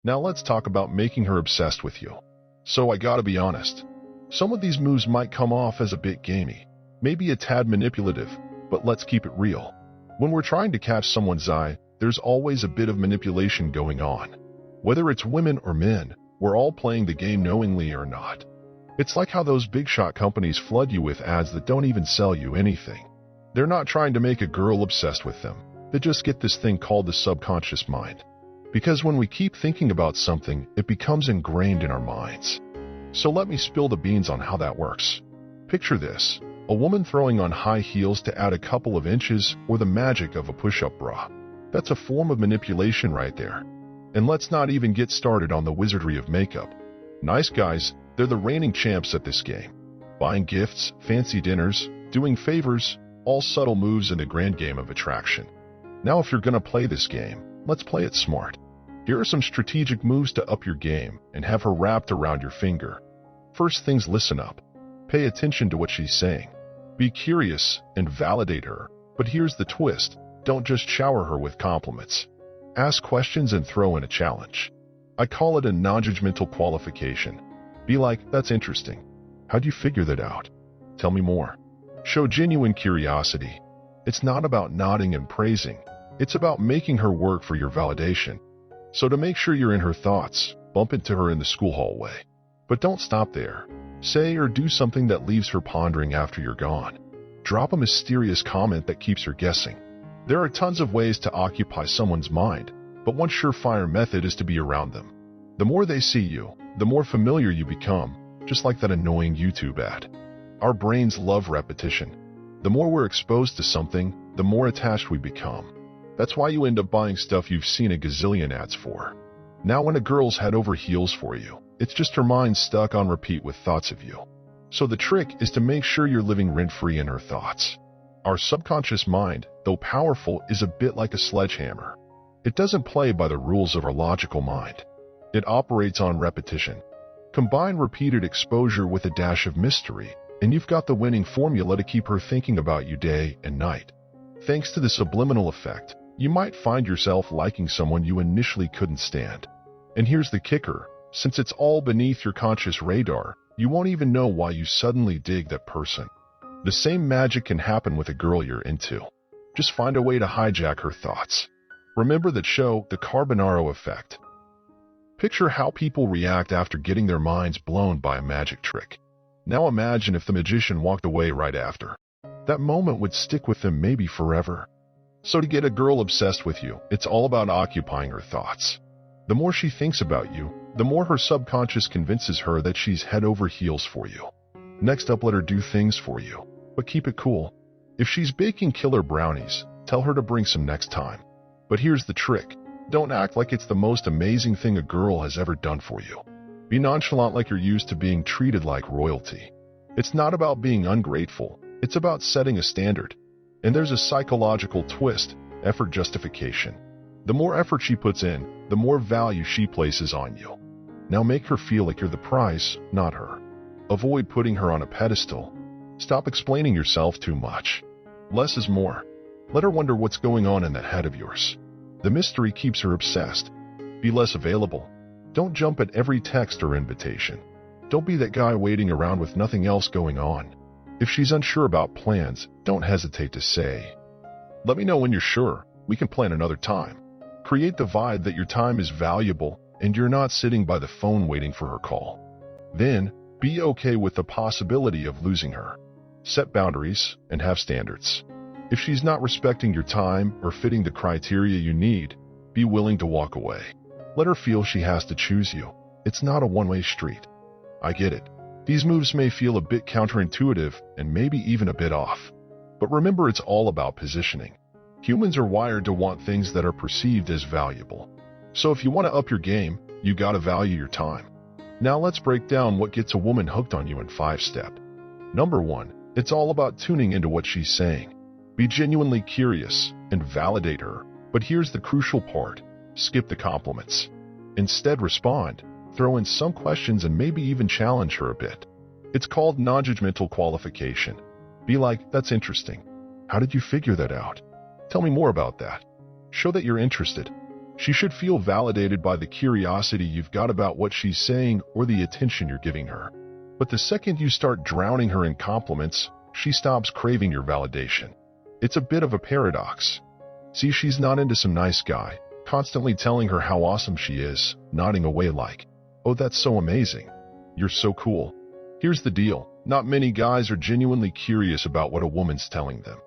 Now let's talk about making her obsessed with you. So I gotta be honest. Some of these moves might come off as a bit gamey, maybe a tad manipulative, but let's keep it real. When we're trying to catch someone's eye, there's always a bit of manipulation going on. Whether it's women or men, we're all playing the game knowingly or not. It's like how those big shot companies flood you with ads that don't even sell you anything. They're not trying to make a girl obsessed with them. They just get this thing called the subconscious mind. Because when we keep thinking about something, it becomes ingrained in our minds. So let me spill the beans on how that works. Picture this, a woman throwing on high heels to add a couple of inches or the magic of a push-up bra. That's a form of manipulation right there. And let's not even get started on the wizardry of makeup. Nice guys, they're the reigning champs at this game. Buying gifts, fancy dinners, doing favors, all subtle moves in the grand game of attraction. Now if you're gonna play this game, let's play it smart. Here are some strategic moves to up your game and have her wrapped around your finger. First things, listen up. Pay attention to what she's saying. Be curious and validate her. But here's the twist. Don't just shower her with compliments. Ask questions and throw in a challenge. I call it a non-judgmental qualification. Be like, that's interesting. How'd you figure that out? Tell me more. Show genuine curiosity. It's not about nodding and praising. It's about making her work for your validation. So to make sure you're in her thoughts, bump into her in the school hallway. But don't stop there. Say or do something that leaves her pondering after you're gone. Drop a mysterious comment that keeps her guessing. There are tons of ways to occupy someone's mind, but one surefire method is to be around them. The more they see you, the more familiar you become, just like that annoying YouTube ad. Our brains love repetition. The more we're exposed to something, the more attached we become. That's why you end up buying stuff you've seen a gazillion ads for. Now when a girl's head over heels for you, it's just her mind stuck on repeat with thoughts of you. So the trick is to make sure you're living rent-free in her thoughts. Our subconscious mind, though powerful, is a bit like a sledgehammer. It doesn't play by the rules of our logical mind. It operates on repetition. Combine repeated exposure with a dash of mystery, and you've got the winning formula to keep her thinking about you day and night. Thanks to the subliminal effect, you might find yourself liking someone you initially couldn't stand. And here's the kicker. Since it's all beneath your conscious radar, you won't even know why you suddenly dig that person. The same magic can happen with a girl you're into. Just find a way to hijack her thoughts. Remember that show, the Carbonaro effect. Picture how people react after getting their minds blown by a magic trick. Now imagine if the magician walked away right after. That moment would stick with them maybe forever. So to get a girl obsessed with you, it's all about occupying her thoughts. The more she thinks about you, the more her subconscious convinces her that she's head over heels for you. Next up, let her do things for you, but keep it cool. If she's baking killer brownies, tell her to bring some next time. But here's the trick. Don't act like it's the most amazing thing a girl has ever done for you. Be nonchalant like you're used to being treated like royalty. It's not about being ungrateful. It's about setting a standard. And there's a psychological twist, effort justification. The more effort she puts in, the more value she places on you. Now make her feel like you're the prize, not her. Avoid putting her on a pedestal. Stop explaining yourself too much. Less is more. Let her wonder what's going on in that head of yours. The mystery keeps her obsessed. Be less available. Don't jump at every text or invitation. Don't be that guy waiting around with nothing else going on. If she's unsure about plans, don't hesitate to say, "Let me know when you're sure. We can plan another time." Create the vibe that your time is valuable and you're not sitting by the phone waiting for her call. Then, be okay with the possibility of losing her. Set boundaries and have standards. If she's not respecting your time or fitting the criteria you need, be willing to walk away. Let her feel she has to choose you. It's not a one-way street. I get it. These moves may feel a bit counterintuitive and maybe even a bit off. But remember, it's all about positioning. Humans are wired to want things that are perceived as valuable. So if you want to up your game, you gotta value your time. Now let's break down what gets a woman hooked on you in 5-step. Number 1, it's all about tuning into what she's saying. Be genuinely curious and validate her. But here's the crucial part. Skip the compliments. Instead, respond. Throw in some questions and maybe even challenge her a bit. It's called non-judgmental qualification. Be like, "That's interesting. How did you figure that out? Tell me more about that." Show that you're interested. She should feel validated by the curiosity you've got about what she's saying or the attention you're giving her. But the second you start drowning her in compliments, she stops craving your validation. It's a bit of a paradox. See, she's not into some nice guy, constantly telling her how awesome she is, nodding away like, "Oh, that's so amazing. You're so cool." Here's the deal. Not many guys are genuinely curious about what a woman's telling them.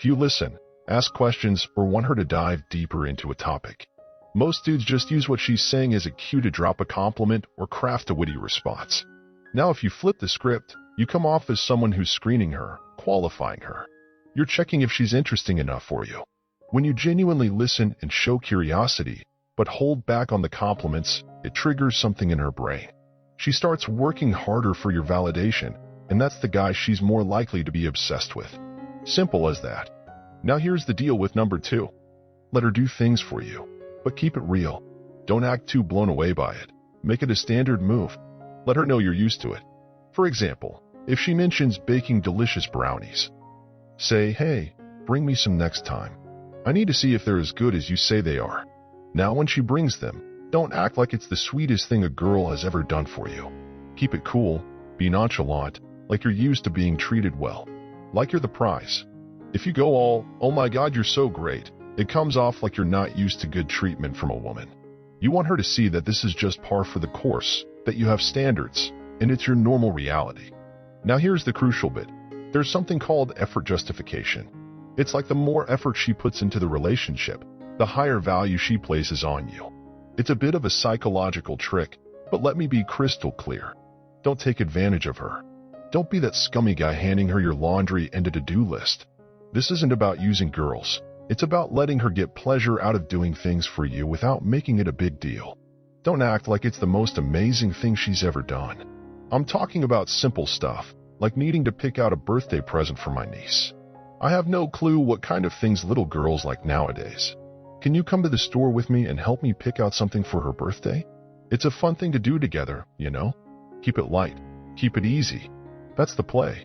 Few listen, ask questions, or want her to dive deeper into a topic. Most dudes just use what she's saying as a cue to drop a compliment or craft a witty response. Now, if you flip the script, you come off as someone who's screening her, qualifying her. You're checking if she's interesting enough for you. When you genuinely listen and show curiosity, but hold back on the compliments, it triggers something in her brain. She starts working harder for your validation, and that's the guy she's more likely to be obsessed with. Simple as that. Now here's the deal with number 2. Let her do things for you, but keep it real. Don't act too blown away by it. Make it a standard move. Let her know you're used to it. For example, if she mentions baking delicious brownies, say, "Hey, bring me some next time. I need to see if they're as good as you say they are." Now when she brings them, don't act like it's the sweetest thing a girl has ever done for you. Keep it cool, be nonchalant, like you're used to being treated well, like you're the prize. If you go all, "Oh my God, you're so great," it comes off like you're not used to good treatment from a woman. You want her to see that this is just par for the course, that you have standards, and it's your normal reality. Now here's the crucial bit. There's something called effort justification. It's like the more effort she puts into the relationship, the higher value she places on you. It's a bit of a psychological trick, but let me be crystal clear. Don't take advantage of her. Don't be that scummy guy handing her your laundry and a to-do list. This isn't about using girls. It's about letting her get pleasure out of doing things for you without making it a big deal. Don't act like it's the most amazing thing she's ever done. I'm talking about simple stuff, like needing to pick out a birthday present for my niece. I have no clue what kind of things little girls like nowadays. Can you come to the store with me and help me pick out something for her birthday? It's a fun thing to do together, you know? Keep it light. Keep it easy. That's the play.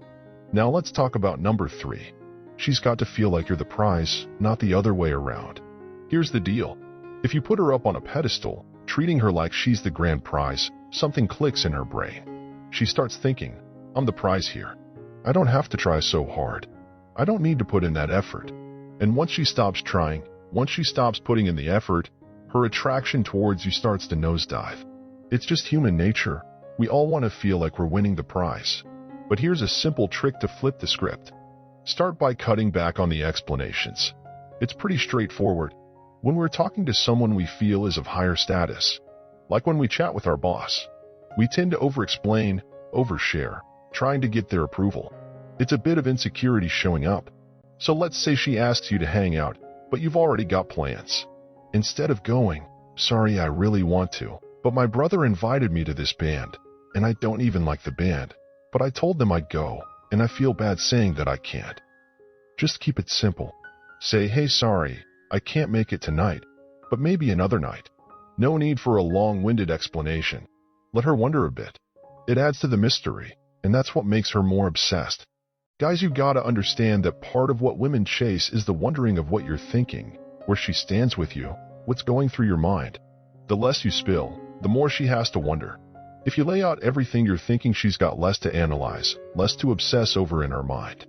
Now let's talk about number 3. She's got to feel like you're the prize, not the other way around. Here's the deal. If you put her up on a pedestal, treating her like she's the grand prize, something clicks in her brain. She starts thinking, "I'm the prize here. I don't have to try so hard. I don't need to put in that effort." And once she stops trying, once she stops putting in the effort, her attraction towards you starts to nosedive. It's just human nature. We all want to feel like we're winning the prize. But here's a simple trick to flip the script. Start by cutting back on the explanations. It's pretty straightforward. When we're talking to someone we feel is of higher status, like when we chat with our boss, we tend to over-explain, overshare, trying to get their approval. It's a bit of insecurity showing up. So let's say she asks you to hang out, but you've already got plans. Instead of going, "Sorry, I really want to, but my brother invited me to this band, and I don't even like the band, but I told them I'd go, and I feel bad saying that I can't." Just keep it simple. Say, "Hey, sorry, I can't make it tonight, but maybe another night." No need for a long-winded explanation. Let her wonder a bit. It adds to the mystery, and that's what makes her more obsessed. Guys, you've got to understand that part of what women chase is the wondering of what you're thinking, where she stands with you, what's going through your mind. The less you spill, the more she has to wonder. If you lay out everything you're thinking, she's got less to analyze, less to obsess over in her mind.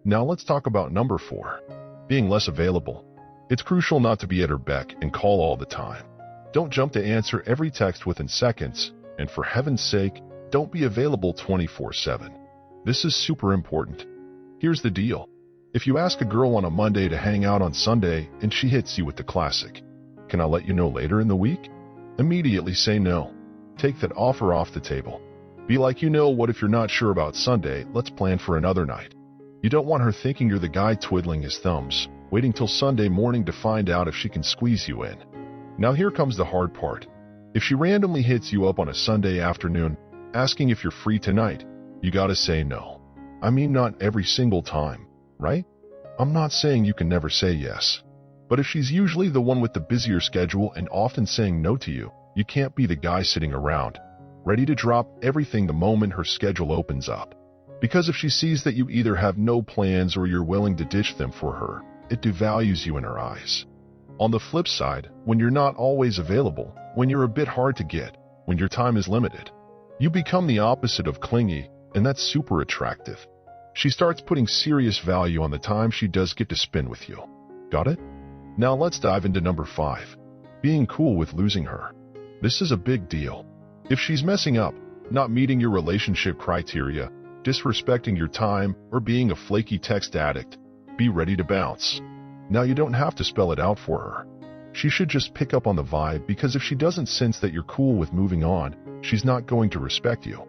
Now let's talk about number 4, being less available. It's crucial not to be at her beck and call all the time. Don't jump to answer every text within seconds, and for heaven's sake, don't be available 24/7. This is super important. Here's the deal. If you ask a girl on a Monday to hang out on Sunday and she hits you with the classic, "Can I let you know later in the week?" immediately say no. Take that offer off the table. Be like, "You know what, if you're not sure about Sunday, let's plan for another night." You don't want her thinking you're the guy twiddling his thumbs, waiting till Sunday morning to find out if she can squeeze you in. Now here comes the hard part. If she randomly hits you up on a Sunday afternoon, asking if you're free tonight, you gotta say no. I mean, not every single time, right? I'm not saying you can never say yes. But if she's usually the one with the busier schedule and often saying no to you, you can't be the guy sitting around, ready to drop everything the moment her schedule opens up. Because if she sees that you either have no plans or you're willing to ditch them for her, it devalues you in her eyes. On the flip side, when you're not always available, when you're a bit hard to get, when your time is limited, you become the opposite of clingy, and that's super attractive. She starts putting serious value on the time she does get to spend with you. Got it? Now let's dive into number 5. Being cool with losing her. This is a big deal. If she's messing up, not meeting your relationship criteria, disrespecting your time, or being a flaky text addict, be ready to bounce. Now you don't have to spell it out for her. She should just pick up on the vibe, because if she doesn't sense that you're cool with moving on, she's not going to respect you.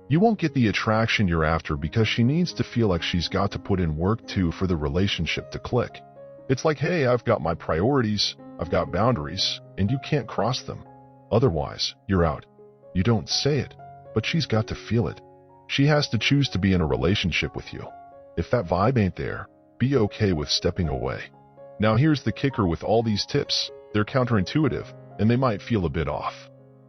You won't get the attraction you're after because she needs to feel like she's got to put in work too for the relationship to click. It's like, hey, I've got my priorities, I've got boundaries, and you can't cross them. Otherwise, you're out. You don't say it, but she's got to feel it. She has to choose to be in a relationship with you. If that vibe ain't there, be okay with stepping away. Now here's the kicker with all these tips. They're counterintuitive, and they might feel a bit off.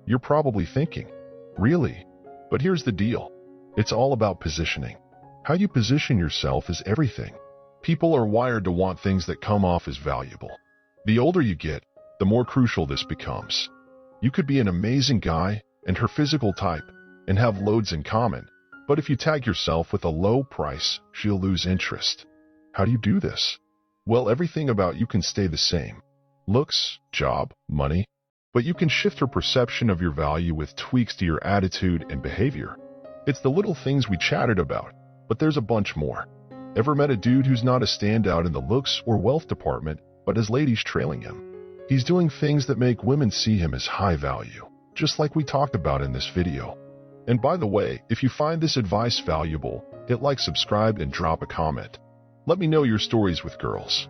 You're probably thinking, really? But here's the deal. It's all about positioning. How you position yourself is everything. People are wired to want things that come off as valuable. The older you get, the more crucial this becomes. You could be an amazing guy and her physical type and have loads in common, but if you tag yourself with a low price, she'll lose interest. How do you do this? Well, everything about you can stay the same. Looks, job, money. But you can shift her perception of your value with tweaks to your attitude and behavior. It's the little things we chatted about, but there's a bunch more. Ever met a dude who's not a standout in the looks or wealth department, but has ladies trailing him? He's doing things that make women see him as high value, just like we talked about in this video. And by the way, if you find this advice valuable, hit like, subscribe, and drop a comment. Let me know your stories with girls.